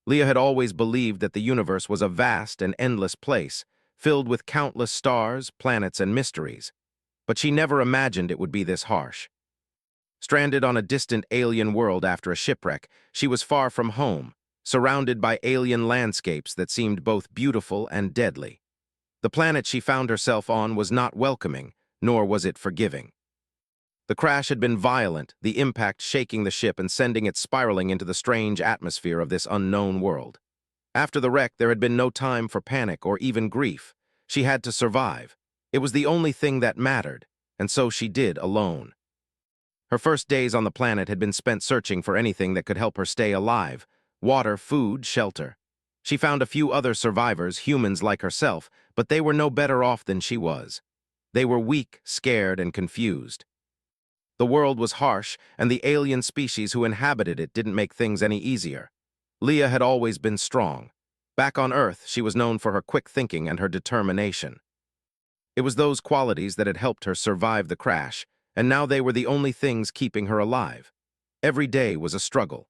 Leah had always believed that the universe was a vast and endless place, filled with countless stars, planets, and mysteries. But she never imagined it would be this harsh. Stranded on a distant alien world after a shipwreck, she was far from home, surrounded by alien landscapes that seemed both beautiful and deadly. The planet she found herself on was not welcoming, nor was it forgiving. The crash had been violent, the impact shaking the ship and sending it spiraling into the strange atmosphere of this unknown world. After the wreck, there had been no time for panic or even grief. She had to survive. It was the only thing that mattered, and so she did alone. Her first days on the planet had been spent searching for anything that could help her stay alive: water, food, shelter. She found a few other survivors, humans like herself, but they were no better off than she was. They were weak, scared, and confused. The world was harsh, and the alien species who inhabited it didn't make things any easier. Leah had always been strong. Back on Earth, she was known for her quick thinking and her determination. It was those qualities that had helped her survive the crash, and now they were the only things keeping her alive. Every day was a struggle.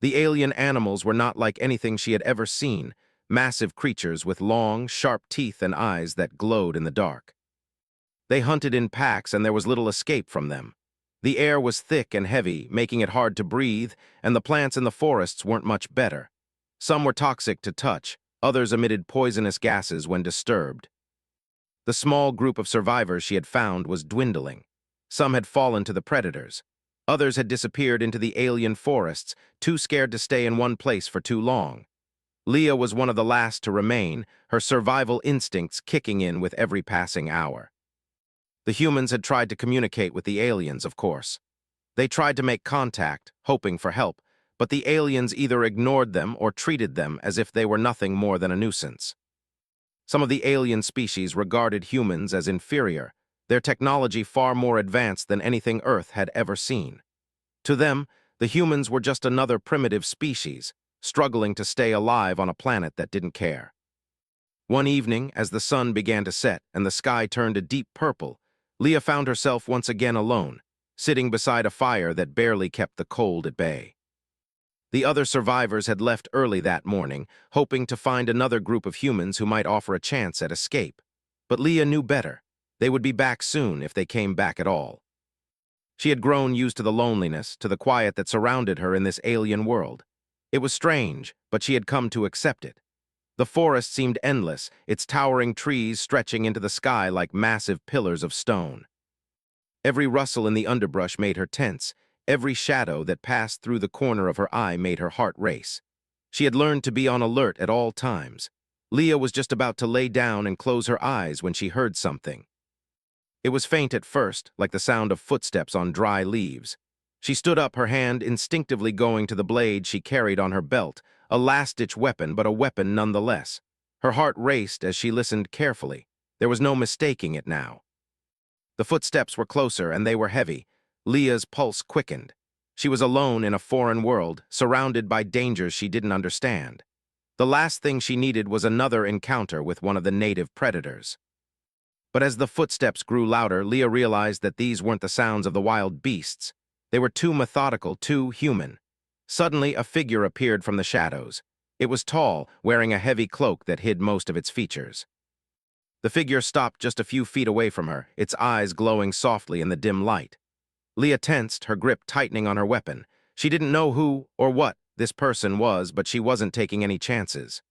The alien animals were not like anything she had ever seen, massive creatures with long, sharp teeth and eyes that glowed in the dark. They hunted in packs, and there was little escape from them. The air was thick and heavy, making it hard to breathe, and the plants in the forests weren't much better. Some were toxic to touch, others emitted poisonous gases when disturbed. The small group of survivors she had found was dwindling. Some had fallen to the predators. Others had disappeared into the alien forests, too scared to stay in one place for too long. Leah was one of the last to remain, her survival instincts kicking in with every passing hour. The humans had tried to communicate with the aliens, of course. They tried to make contact, hoping for help, but the aliens either ignored them or treated them as if they were nothing more than a nuisance. Some of the alien species regarded humans as inferior, their technology far more advanced than anything Earth had ever seen. To them, the humans were just another primitive species, struggling to stay alive on a planet that didn't care. One evening, as the sun began to set and the sky turned a deep purple, Leah found herself once again alone, sitting beside a fire that barely kept the cold at bay. The other survivors had left early that morning, hoping to find another group of humans who might offer a chance at escape. But Leah knew better. They would be back soon if they came back at all. She had grown used to the loneliness, to the quiet that surrounded her in this alien world. It was strange, but she had come to accept it. The forest seemed endless, its towering trees stretching into the sky like massive pillars of stone. Every rustle in the underbrush made her tense. Every shadow that passed through the corner of her eye made her heart race. She had learned to be on alert at all times. Leah was just about to lay down and close her eyes when she heard something. It was faint at first, like the sound of footsteps on dry leaves. She stood up, her hand instinctively going to the blade she carried on her belt, a last-ditch weapon, but a weapon nonetheless. Her heart raced as she listened carefully. There was no mistaking it now. The footsteps were closer, and they were heavy. Leah's pulse quickened. She was alone in a foreign world, surrounded by dangers she didn't understand. The last thing she needed was another encounter with one of the native predators. But as the footsteps grew louder, Leah realized that these weren't the sounds of the wild beasts. They were too methodical, too human. Suddenly, a figure appeared from the shadows. It was tall, wearing a heavy cloak that hid most of its features. The figure stopped just a few feet away from her, its eyes glowing softly in the dim light. Leah tensed, her grip tightening on her weapon. She didn't know who or what this person was, but she wasn't taking any chances.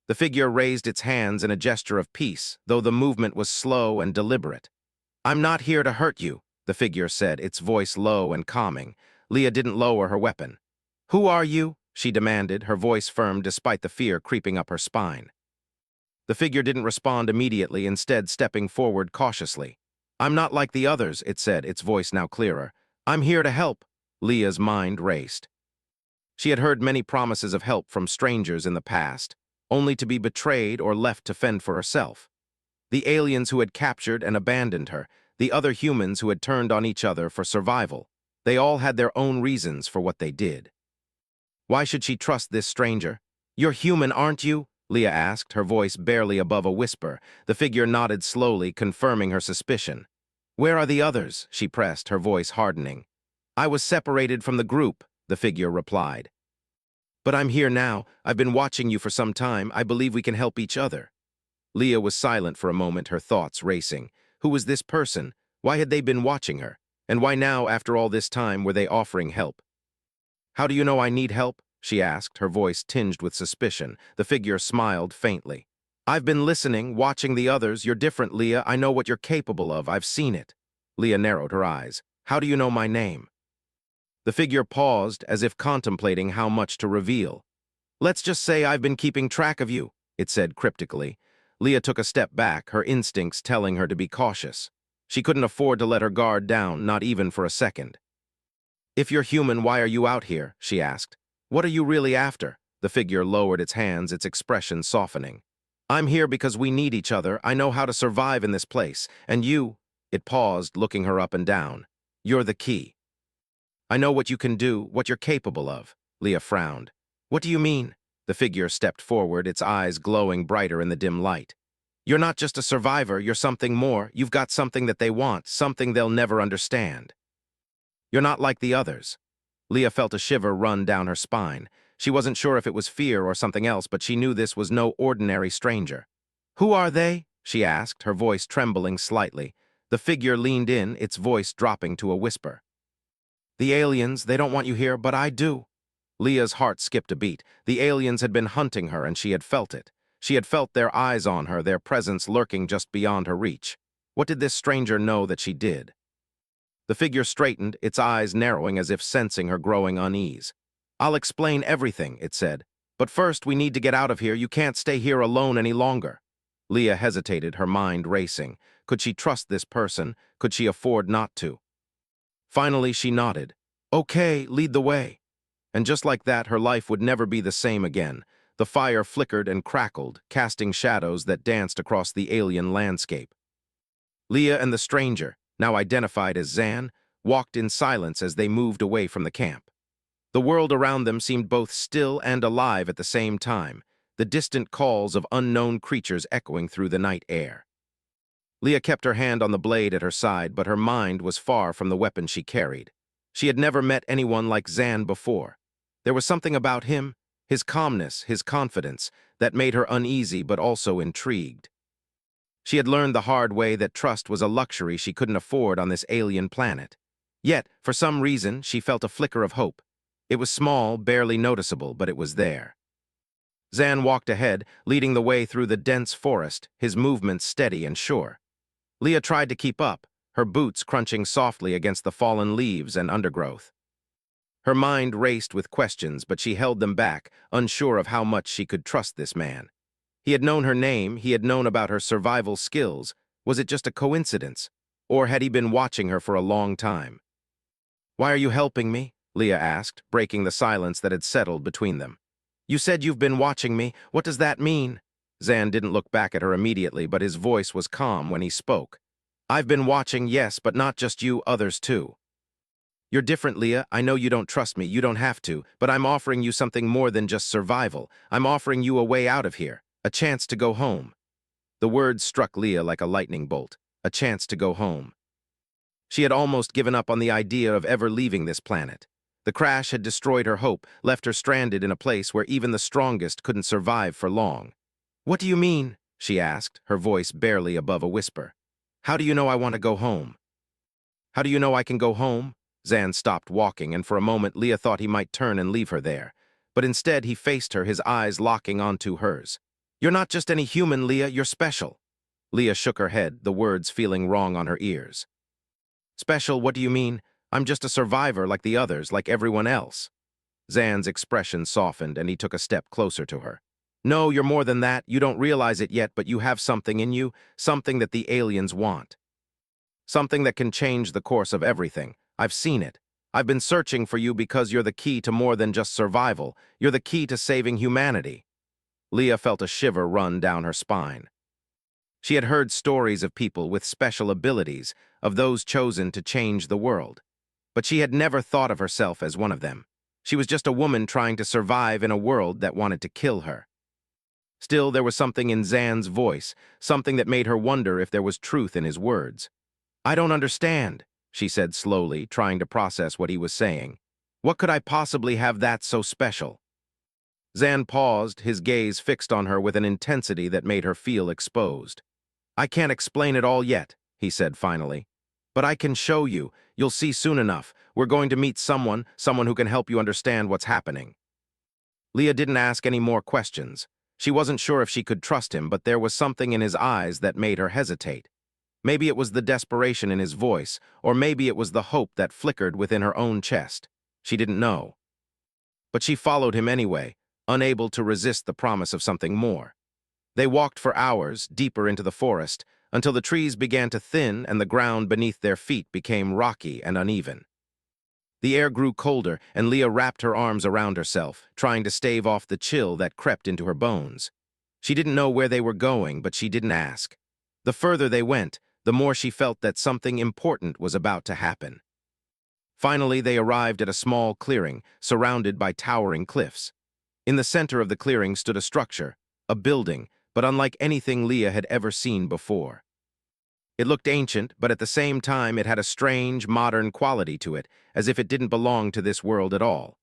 The figure raised its hands in a gesture of peace, though the movement was slow and deliberate. "I'm not here to hurt you," the figure said, its voice low and calming. Leah didn't lower her weapon. "Who are you?" she demanded, her voice firm despite the fear creeping up her spine. The figure didn't respond immediately, instead stepping forward cautiously. "I'm not like the others," it said, its voice now clearer. "I'm here to help." Leah's mind raced. She had heard many promises of help from strangers in the past, only to be betrayed or left to fend for herself. The aliens who had captured and abandoned her, the other humans who had turned on each other for survival, they all had their own reasons for what they did. Why should she trust this stranger? "You're human, aren't you?" Leah asked, her voice barely above a whisper. The figure nodded slowly, confirming her suspicion. "Where are the others?" she pressed, her voice hardening. "I was separated from the group," the figure replied. But I'm here now. I've been watching you for some time. I believe we can help each other. Leah was silent for a moment, her thoughts racing. Who was this person? Why had they been watching her? And why now, after all this time, were they offering help? How do you know I need help? She asked, her voice tinged with suspicion. The figure smiled faintly. I've been listening, watching the others. You're different, Leah. I know what you're capable of. I've seen it. Leah narrowed her eyes. How do you know my name? The figure paused, as if contemplating how much to reveal. Let's just say I've been keeping track of you, it said cryptically. Leah took a step back, her instincts telling her to be cautious. She couldn't afford to let her guard down, not even for a second. If you're human, why are you out here? She asked. What are you really after? The figure lowered its hands, its expression softening. I'm here because we need each other. I know how to survive in this place. And you, it paused, looking her up and down. You're the key. I know what you can do, what you're capable of. Leah frowned. What do you mean? The figure stepped forward, its eyes glowing brighter in the dim light. You're not just a survivor, you're something more. You've got something that they want, something they'll never understand. You're not like the others. Leah felt a shiver run down her spine. She wasn't sure if it was fear or something else, but she knew this was no ordinary stranger. Who are they? She asked, her voice trembling slightly. The figure leaned in, its voice dropping to a whisper. The aliens, they don't want you here, but I do. Leah's heart skipped a beat. The aliens had been hunting her, and she had felt it. She had felt their eyes on her, their presence lurking just beyond her reach. What did this stranger know that she did? The figure straightened, its eyes narrowing as if sensing her growing unease. I'll explain everything, it said. But first, we need to get out of here. You can't stay here alone any longer. Leah hesitated, her mind racing. Could she trust this person? Could she afford not to? Finally, she nodded. Okay, lead the way. And just like that, her life would never be the same again. The fire flickered and crackled, casting shadows that danced across the alien landscape. Leah and the stranger, now identified as Zan, walked in silence as they moved away from the camp. The world around them seemed both still and alive at the same time, the distant calls of unknown creatures echoing through the night air. Leah kept her hand on the blade at her side, but her mind was far from the weapon she carried. She had never met anyone like Zan before. There was something about him, his calmness, his confidence, that made her uneasy but also intrigued. She had learned the hard way that trust was a luxury she couldn't afford on this alien planet. Yet, for some reason, she felt a flicker of hope. It was small, barely noticeable, but it was there. Zan walked ahead, leading the way through the dense forest, his movements steady and sure. Leah tried to keep up, her boots crunching softly against the fallen leaves and undergrowth. Her mind raced with questions, but she held them back, unsure of how much she could trust this man. He had known her name, he had known about her survival skills. Was it just a coincidence? Or had he been watching her for a long time? Why are you helping me? Leah asked, breaking the silence that had settled between them. You said you've been watching me. What does that mean? Zan didn't look back at her immediately, but his voice was calm when he spoke. I've been watching, yes, but not just you, others too. You're different, Leah. I know you don't trust me, you don't have to, but I'm offering you something more than just survival. I'm offering you a way out of here, a chance to go home. The words struck Leah like a lightning bolt, a chance to go home. She had almost given up on the idea of ever leaving this planet. The crash had destroyed her hope, left her stranded in a place where even the strongest couldn't survive for long. What do you mean? She asked, her voice barely above a whisper. How do you know I want to go home? How do you know I can go home? Zan stopped walking, and for a moment Leah thought he might turn and leave her there. But instead he faced her, his eyes locking onto hers. You're not just any human, Leah, you're special. Leah shook her head, the words feeling wrong on her ears. Special, what do you mean? I'm just a survivor like the others, like everyone else. Zan's expression softened, and he took a step closer to her. No, you're more than that. You don't realize it yet, but you have something in you, something that the aliens want. Something that can change the course of everything. I've seen it. I've been searching for you because you're the key to more than just survival. You're the key to saving humanity. Leah felt a shiver run down her spine. She had heard stories of people with special abilities, of those chosen to change the world. But she had never thought of herself as one of them. She was just a woman trying to survive in a world that wanted to kill her. Still, there was something in Zan's voice, something that made her wonder if there was truth in his words. I don't understand, she said slowly, trying to process what he was saying. What could I possibly have that's so special? Zan paused, his gaze fixed on her with an intensity that made her feel exposed. "I can't explain it all yet," he said finally. "But I can show you. You'll see soon enough. We're going to meet someone who can help you understand what's happening." Leah didn't ask any more questions. She wasn't sure if she could trust him, but there was something in his eyes that made her hesitate. Maybe it was the desperation in his voice, or maybe it was the hope that flickered within her own chest. She didn't know. But she followed him anyway, unable to resist the promise of something more. They walked for hours, deeper into the forest, until the trees began to thin and the ground beneath their feet became rocky and uneven. The air grew colder, and Leah wrapped her arms around herself, trying to stave off the chill that crept into her bones. She didn't know where they were going, but she didn't ask. The further they went, the more she felt that something important was about to happen. Finally, they arrived at a small clearing, surrounded by towering cliffs. In the center of the clearing stood a structure, a building, but unlike anything Leah had ever seen before. It looked ancient, but at the same time it had a strange, modern quality to it, as if it didn't belong to this world at all.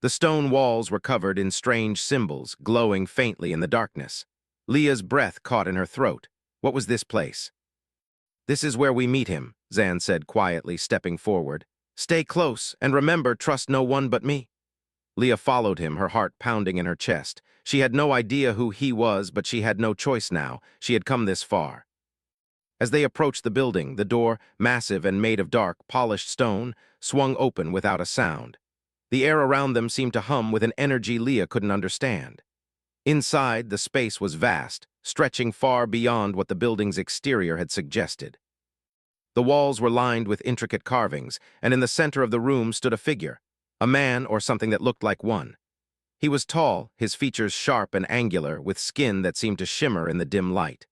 The stone walls were covered in strange symbols, glowing faintly in the darkness. Leah's breath caught in her throat. What was this place? "This is where we meet him," Zan said quietly, stepping forward. "Stay close, and remember, trust no one but me." Leah followed him, her heart pounding in her chest. She had no idea who he was, but she had no choice now. She had come this far. As they approached the building, the door, massive and made of dark, polished stone, swung open without a sound. The air around them seemed to hum with an energy Leah couldn't understand. Inside, the space was vast, stretching far beyond what the building's exterior had suggested. The walls were lined with intricate carvings, and in the center of the room stood a figure, a man or something that looked like one. He was tall, his features sharp and angular, with skin that seemed to shimmer in the dim light.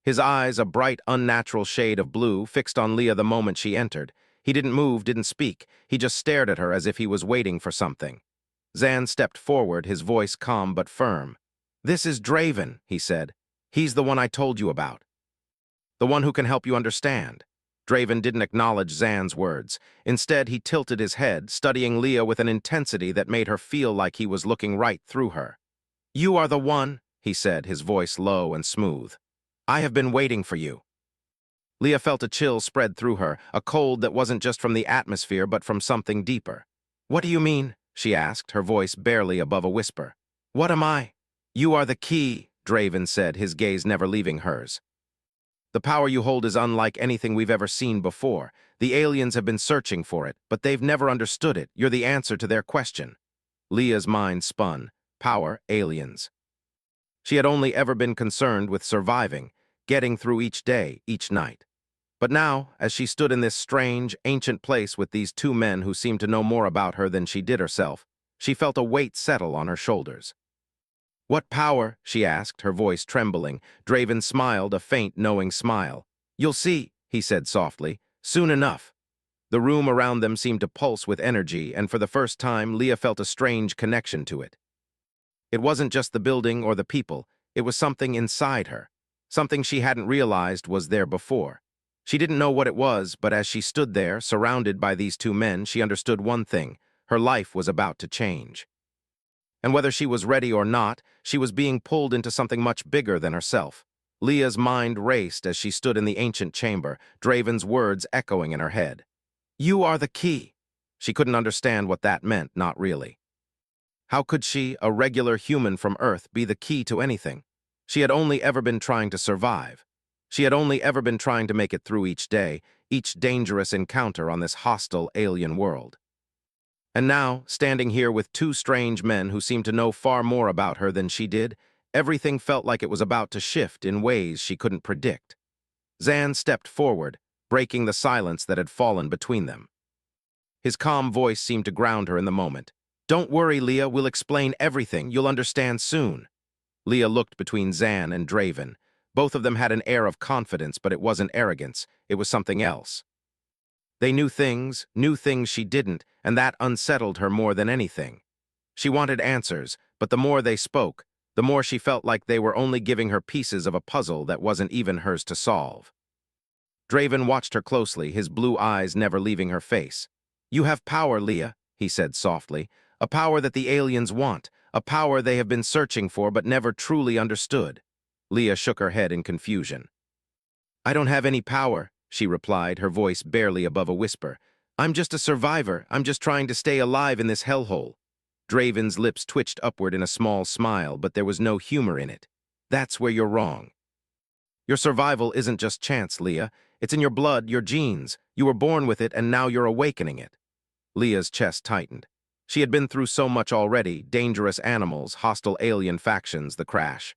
His eyes, a bright, unnatural shade of blue, fixed on Leah the moment she entered. He didn't move, didn't speak. He just stared at her as if he was waiting for something. Zan stepped forward, his voice calm but firm. "This is Draven," he said. "He's the one I told you about. The one who can help you understand." Draven didn't acknowledge Zan's words. Instead, he tilted his head, studying Leah with an intensity that made her feel like he was looking right through her. "You are the one," he said, his voice low and smooth. "I have been waiting for you." Leah felt a chill spread through her, a cold that wasn't just from the atmosphere but from something deeper. "What do you mean?" she asked, her voice barely above a whisper. "What am I?" "You are the key," Draven said, his gaze never leaving hers. "The power you hold is unlike anything we've ever seen before. The aliens have been searching for it, but they've never understood it. You're the answer to their question." Leah's mind spun. Power, aliens. She had only ever been concerned with surviving, getting through each day, each night. But now, as she stood in this strange, ancient place with these two men who seemed to know more about her than she did herself, she felt a weight settle on her shoulders. "What power?" she asked, her voice trembling. Draven smiled, a faint, knowing smile. "You'll see," he said softly, "soon enough." The room around them seemed to pulse with energy, and for the first time, Leah felt a strange connection to it. It wasn't just the building or the people, it was something inside her, something she hadn't realized was there before. She didn't know what it was, but as she stood there, surrounded by these two men, she understood one thing: her life was about to change. And whether she was ready or not, she was being pulled into something much bigger than herself. Leah's mind raced as she stood in the ancient chamber, Draven's words echoing in her head. "You are the key." She couldn't understand what that meant, not really. How could she, a regular human from Earth, be the key to anything? She had only ever been trying to survive. She had only ever been trying to make it through each day, each dangerous encounter on this hostile alien world. And now, standing here with two strange men who seemed to know far more about her than she did, everything felt like it was about to shift in ways she couldn't predict. Zan stepped forward, breaking the silence that had fallen between them. His calm voice seemed to ground her in the moment. "Don't worry, Leah, we'll explain everything. You'll understand soon." Leah looked between Zan and Draven. Both of them had an air of confidence, but it wasn't arrogance. It was something else. They knew things she didn't, and that unsettled her more than anything. She wanted answers, but the more they spoke, the more she felt like they were only giving her pieces of a puzzle that wasn't even hers to solve. Draven watched her closely, his blue eyes never leaving her face. "You have power, Leah," he said softly, "a power that the aliens want, a power they have been searching for but never truly understood. Leah shook her head in confusion. I don't have any power, she replied, her voice barely above a whisper. I'm just a survivor. I'm just trying to stay alive in this hellhole. Draven's lips twitched upward in a small smile, but there was no humor in it. That's where you're wrong. Your survival isn't just chance, Leah. It's in your blood, your genes. You were born with it, and now you're awakening it. Leah's chest tightened. She had been through so much already: dangerous animals, hostile alien factions, the crash.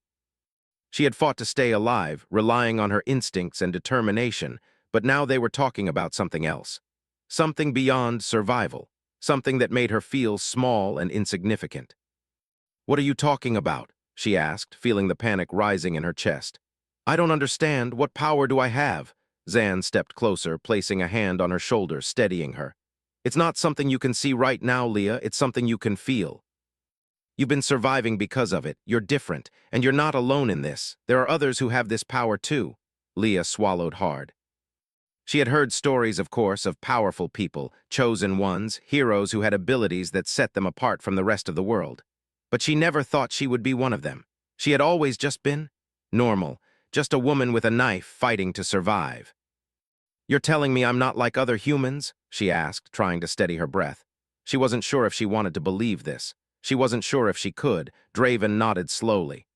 She had fought to stay alive, relying on her instincts and determination, but now they were talking about something else. Something beyond survival. Something that made her feel small and insignificant. What are you talking about? She asked, feeling the panic rising in her chest. I don't understand. What power do I have? Zan stepped closer, placing a hand on her shoulder, steadying her. It's not something you can see right now, Leah. It's something you can feel. You've been surviving because of it. You're different, and you're not alone in this. There are others who have this power too. Leah swallowed hard. She had heard stories, of course, of powerful people, chosen ones, heroes who had abilities that set them apart from the rest of the world. But she never thought she would be one of them. She had always just been normal, just a woman with a knife fighting to survive. You're telling me I'm not like other humans? She asked, trying to steady her breath. She wasn't sure if she wanted to believe this. She wasn't sure if she could. Draven nodded slowly.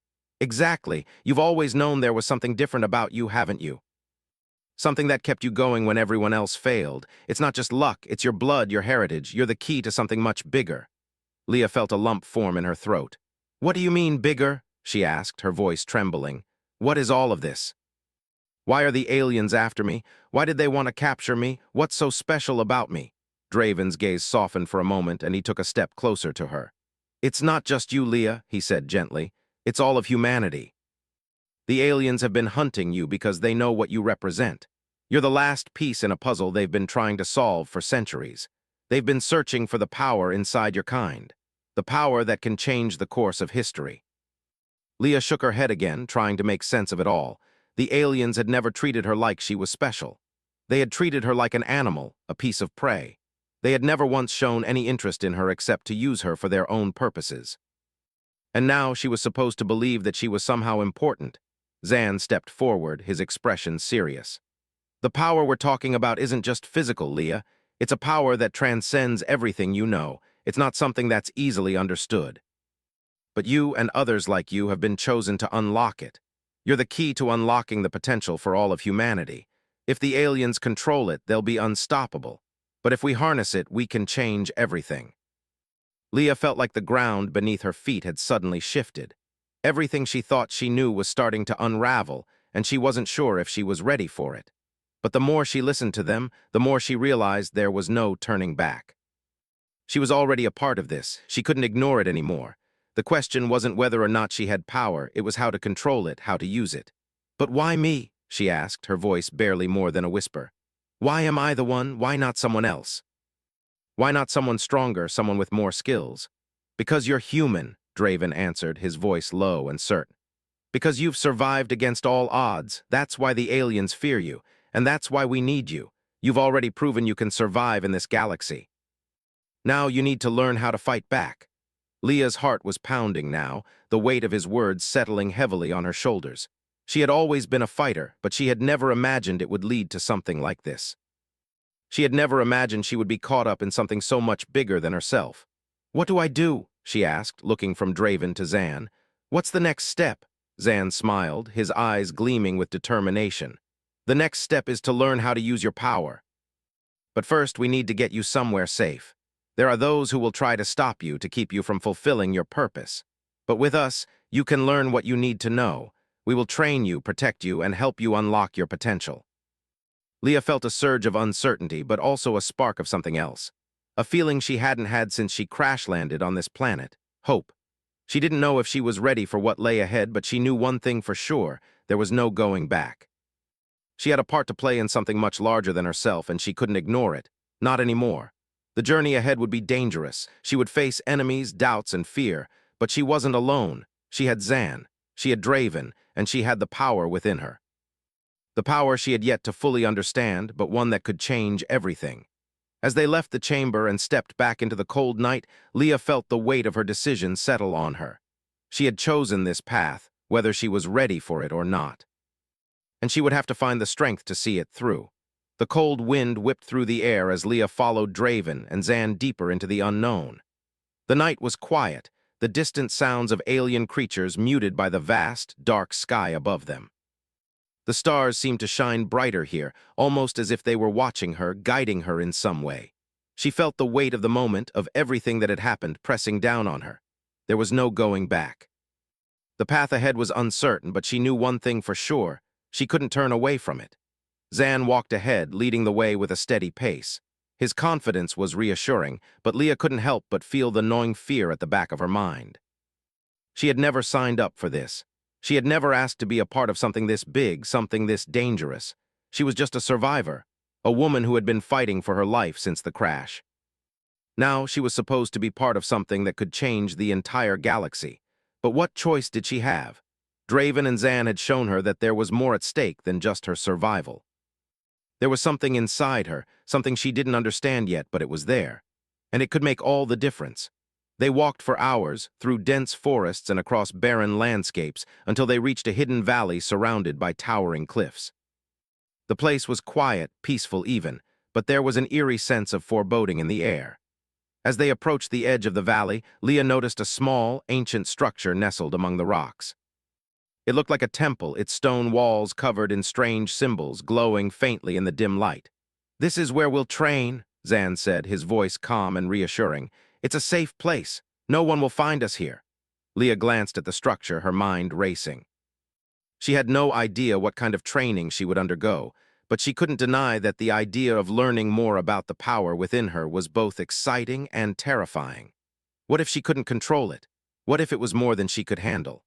Exactly. You've always known there was something different about you, haven't you? Something that kept you going when everyone else failed. It's not just luck, it's your blood, your heritage. You're the key to something much bigger. Leah felt a lump form in her throat. What do you mean, bigger? She asked, her voice trembling. What is all of this? Why are the aliens after me? Why did they want to capture me? What's so special about me? Draven's gaze softened for a moment, and he took a step closer to her. It's not just you, Leah, he said gently. It's all of humanity. The aliens have been hunting you because they know what you represent. You're the last piece in a puzzle they've been trying to solve for centuries. They've been searching for the power inside your kind, the power that can change the course of history. Leah shook her head again, trying to make sense of it all. The aliens had never treated her like she was special. They had treated her like an animal, a piece of prey. They had never once shown any interest in her except to use her for their own purposes. And now she was supposed to believe that she was somehow important. Zan stepped forward, his expression serious. The power we're talking about isn't just physical, Leah. It's a power that transcends everything you know. It's not something that's easily understood. But you and others like you have been chosen to unlock it. You're the key to unlocking the potential for all of humanity. If the aliens control it, they'll be unstoppable. But if we harness it, we can change everything. Leah felt like the ground beneath her feet had suddenly shifted. Everything she thought she knew was starting to unravel, and she wasn't sure if she was ready for it. But the more she listened to them, the more she realized there was no turning back. She was already a part of this. She couldn't ignore it anymore. The question wasn't whether or not she had power, it was how to control it, how to use it. But why me? She asked, her voice barely more than a whisper. Why am I the one? Why not someone else? Why not someone stronger, someone with more skills? Because you're human, Draven answered, his voice low and certain. Because you've survived against all odds. That's why the aliens fear you, and that's why we need you. You've already proven you can survive in this galaxy. Now you need to learn how to fight back. Leah's heart was pounding now, the weight of his words settling heavily on her shoulders. She had always been a fighter, but she had never imagined it would lead to something like this. She had never imagined she would be caught up in something so much bigger than herself. What do I do? She asked, looking from Draven to Zan. What's the next step? Zan smiled, his eyes gleaming with determination. The next step is to learn how to use your power. But first, we need to get you somewhere safe. There are those who will try to stop you, to keep you from fulfilling your purpose. But with us, you can learn what you need to know. We will train you, protect you, and help you unlock your potential. Leah felt a surge of uncertainty, but also a spark of something else. A feeling she hadn't had since she crash-landed on this planet. Hope. She didn't know if she was ready for what lay ahead, but she knew one thing for sure: there was no going back. She had a part to play in something much larger than herself, and she couldn't ignore it. Not anymore. The journey ahead would be dangerous. She would face enemies, doubts, and fear. But she wasn't alone. She had Zan. She had Draven, and she had the power within her. The power she had yet to fully understand, but one that could change everything. As they left the chamber and stepped back into the cold night, Leah felt the weight of her decision settle on her. She had chosen this path, whether she was ready for it or not. And she would have to find the strength to see it through. The cold wind whipped through the air as Leah followed Draven and Zan deeper into the unknown. The night was quiet, the distant sounds of alien creatures muted by the vast, dark sky above them. The stars seemed to shine brighter here, almost as if they were watching her, guiding her in some way. She felt the weight of the moment, of everything that had happened, pressing down on her. There was no going back. The path ahead was uncertain, but she knew one thing for sure. She couldn't turn away from it. Zan walked ahead, leading the way with a steady pace. His confidence was reassuring, but Leah couldn't help but feel the gnawing fear at the back of her mind. She had never signed up for this. She had never asked to be a part of something this big, something this dangerous. She was just a survivor, a woman who had been fighting for her life since the crash. Now she was supposed to be part of something that could change the entire galaxy. But what choice did she have? Draven and Zan had shown her that there was more at stake than just her survival. There was something inside her, something she didn't understand yet, but it was there. And it could make all the difference. They walked for hours, through dense forests and across barren landscapes, until they reached a hidden valley surrounded by towering cliffs. The place was quiet, peaceful even, but there was an eerie sense of foreboding in the air. As they approached the edge of the valley, Leah noticed a small, ancient structure nestled among the rocks. It looked like a temple, its stone walls covered in strange symbols, glowing faintly in the dim light. "This is where we'll train," Zan said, his voice calm and reassuring. "It's a safe place. No one will find us here." Leah glanced at the structure, her mind racing. She had no idea what kind of training she would undergo, but she couldn't deny that the idea of learning more about the power within her was both exciting and terrifying. What if she couldn't control it? What if it was more than she could handle?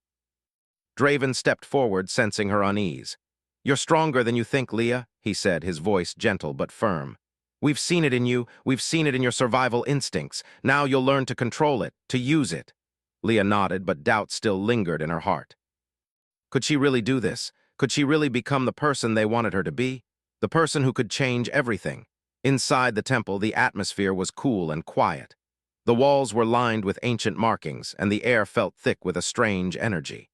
Draven stepped forward, sensing her unease. "You're stronger than you think, Leah," he said, his voice gentle but firm. "We've seen it in you, we've seen it in your survival instincts. Now you'll learn to control it, to use it." Leah nodded, but doubt still lingered in her heart. Could she really do this? Could she really become the person they wanted her to be? The person who could change everything? Inside the temple, the atmosphere was cool and quiet. The walls were lined with ancient markings, and the air felt thick with a strange energy.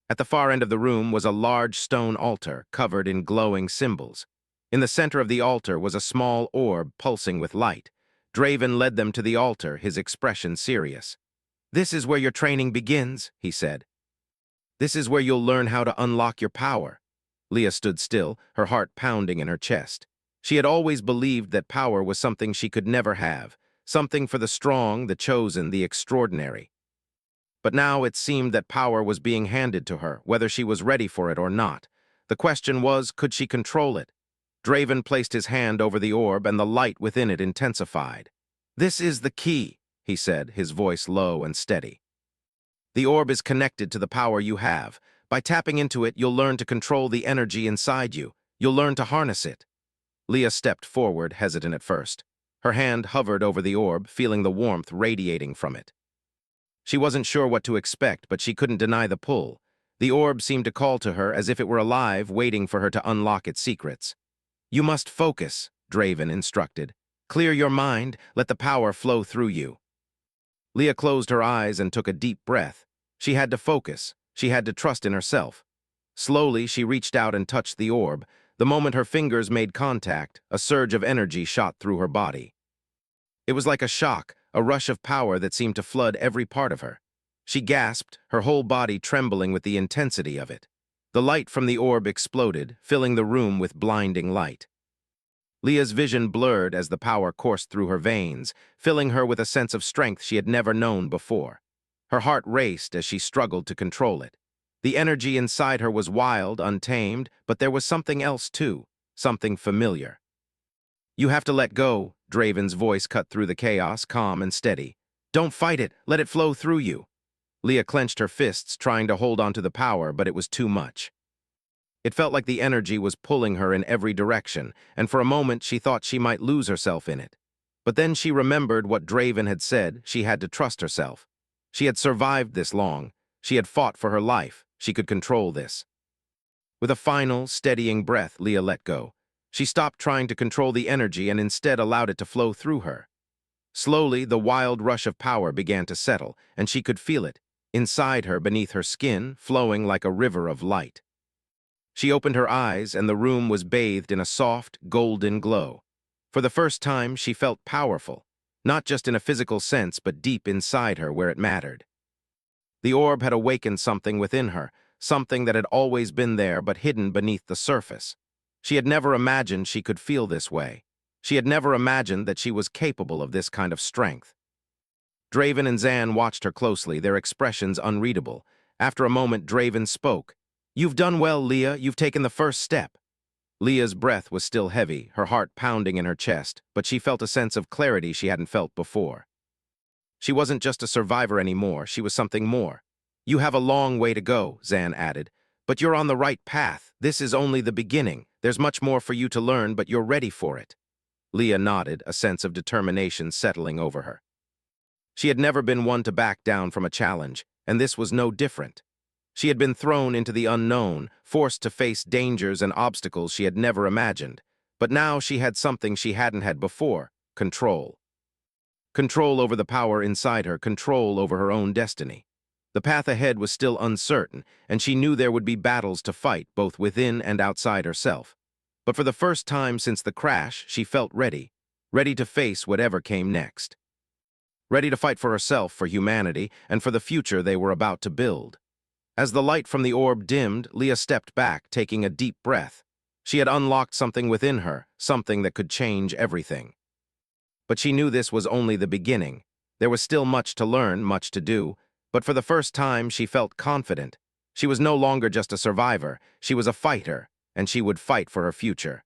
At the far end of the room was a large stone altar covered in glowing symbols. In the center of the altar was a small orb pulsing with light. Draven led them to the altar, his expression serious. "This is where your training begins," he said. "This is where you'll learn how to unlock your power." Leah stood still, her heart pounding in her chest. She had always believed that power was something she could never have, something for the strong, the chosen, the extraordinary. But now it seemed that power was being handed to her, whether she was ready for it or not. The question was, could she control it? Draven placed his hand over the orb, and the light within it intensified. "This is the key," he said, his voice low and steady. "The orb is connected to the power you have. By tapping into it, you'll learn to control the energy inside you. You'll learn to harness it." Leah stepped forward, hesitant at first. Her hand hovered over the orb, feeling the warmth radiating from it. She wasn't sure what to expect, but she couldn't deny the pull. The orb seemed to call to her as if it were alive, waiting for her to unlock its secrets. "You must focus," Draven instructed. "Clear your mind, let the power flow through you." Leah closed her eyes and took a deep breath. She had to focus. She had to trust in herself. Slowly, she reached out and touched the orb. The moment her fingers made contact, a surge of energy shot through her body. It was like a shock, a rush of power that seemed to flood every part of her. She gasped, her whole body trembling with the intensity of it. The light from the orb exploded, filling the room with blinding light. Leah's vision blurred as the power coursed through her veins, filling her with a sense of strength she had never known before. Her heart raced as she struggled to control it. The energy inside her was wild, untamed, but there was something else too, something familiar. "You have to let go," Draven's voice cut through the chaos, calm and steady. "Don't fight it, let it flow through you." Leah clenched her fists, trying to hold onto the power, but it was too much. It felt like the energy was pulling her in every direction, and for a moment she thought she might lose herself in it. But then she remembered what Draven had said. She had to trust herself. She had survived this long. She had fought for her life. She could control this. With a final, steadying breath, Leah let go. She stopped trying to control the energy and instead allowed it to flow through her. Slowly, the wild rush of power began to settle, and she could feel it, inside her, beneath her skin, flowing like a river of light. She opened her eyes, and the room was bathed in a soft, golden glow. For the first time, she felt powerful, not just in a physical sense, but deep inside her where it mattered. The orb had awakened something within her, something that had always been there but hidden beneath the surface. She had never imagined she could feel this way. She had never imagined that she was capable of this kind of strength. Draven and Zan watched her closely, their expressions unreadable. After a moment, Draven spoke. "You've done well, Leah. You've taken the first step." Leah's breath was still heavy, her heart pounding in her chest, but she felt a sense of clarity she hadn't felt before. She wasn't just a survivor anymore, she was something more. "You have a long way to go," Zan added, "but you're on the right path. This is only the beginning. There's much more for you to learn, but you're ready for it." Leah nodded, a sense of determination settling over her. She had never been one to back down from a challenge, and this was no different. She had been thrown into the unknown, forced to face dangers and obstacles she had never imagined. But now she had something she hadn't had before: control. Control over the power inside her, control over her own destiny. The path ahead was still uncertain, and she knew there would be battles to fight, both within and outside herself. But for the first time since the crash, she felt ready, ready to face whatever came next. Ready to fight for herself, for humanity, and for the future they were about to build. As the light from the orb dimmed, Leah stepped back, taking a deep breath. She had unlocked something within her, something that could change everything. But she knew this was only the beginning. There was still much to learn, much to do, but for the first time she felt confident. She was no longer just a survivor, she was a fighter, and she would fight for her future.